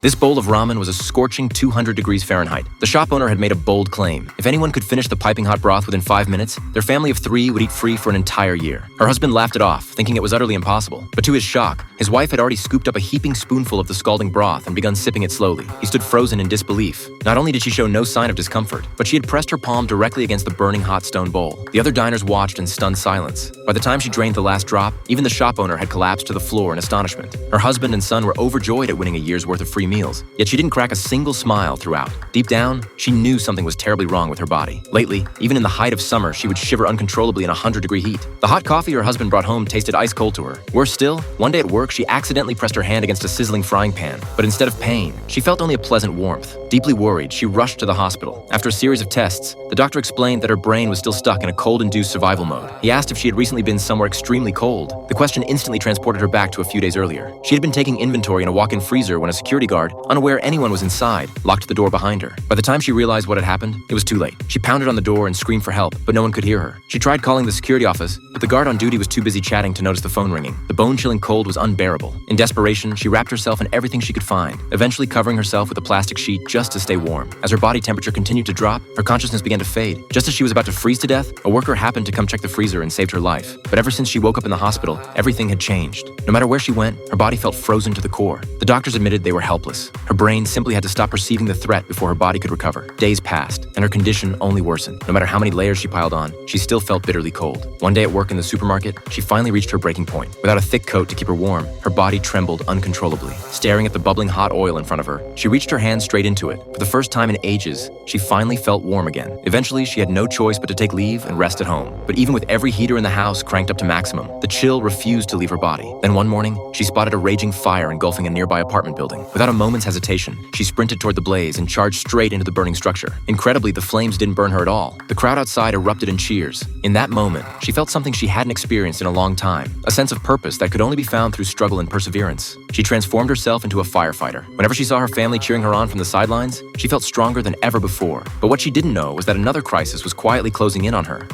This bowl of ramen was a scorching 200 degrees Fahrenheit. The shop owner had made a bold claim. If anyone could finish the piping hot broth within 5 minutes, their family of 3 would eat free for an entire year. Her husband laughed it off, thinking it was utterly impossible. But to his shock, his wife had already scooped up a heaping spoonful of the scalding broth and begun sipping it slowly. He stood frozen in disbelief. Not only did she show no sign of discomfort, but she had pressed her palm directly against the burning hot stone bowl. The other diners watched in stunned silence. By the time she drained the last drop, even the shop owner had collapsed to the floor in astonishment. Her husband and son were overjoyed at winning a year's worth of free meals, yet she didn't crack a single smile throughout. Deep down, she knew something was terribly wrong with her body. Lately, even in the height of summer, she would shiver uncontrollably in 100-degree heat. The hot coffee her husband brought home tasted ice cold to her. Worse still, one day at work, she accidentally pressed her hand against a sizzling frying pan. But instead of pain, she felt only a pleasant warmth. Deeply worried, she rushed to the hospital. After a series of tests, the doctor explained that her brain was still stuck in a cold-induced survival mode. He asked if she had recently been somewhere extremely cold. The question instantly transported her back to a few days earlier. She had been taking inventory in a walk-in freezer when a security guard, unaware anyone was inside, locked the door behind her. By the time she realized what had happened, it was too late. She pounded on the door and screamed for help, but no one could hear her. She tried calling the security office, but the guard on duty was too busy chatting to notice the phone ringing. The bone-chilling cold was unbearable. In desperation, she wrapped herself in everything she could find, eventually covering herself with a plastic sheet just to stay warm. As her body temperature continued to drop, her consciousness began to fade. Just as she was about to freeze to death, a worker happened to come check the freezer and saved her life. But ever since she woke up in the hospital, everything had changed. No matter where she went, her body felt frozen to the core. The doctors admitted they were helpless. Her brain simply had to stop perceiving the threat before her body could recover. Days passed, and her condition only worsened. No matter how many layers she piled on, she still felt bitterly cold. One day at work in the supermarket, she finally reached her breaking point. Without a thick coat to keep her warm, her body trembled uncontrollably. Staring at the bubbling hot oil in front of her, she reached her hand straight into it. For the first time in ages, she finally felt warm again. Eventually, she had no choice but to take leave and rest at home. But even with every heater in the house cranked up to maximum, the chill refused to leave her body. Then one morning, she spotted a raging fire engulfing a nearby apartment building. Without a moment's hesitation, she sprinted toward the blaze and charged straight into the burning structure. Incredibly, the flames didn't burn her at all. The crowd outside erupted in cheers. In that moment, she felt something she hadn't experienced in a long time, a sense of purpose that could only be found through struggle and perseverance. She transformed herself into a firefighter. Whenever she saw her family cheering her on from the sidelines, she felt stronger than ever before. But what she didn't know was that another crisis was quietly closing in on her.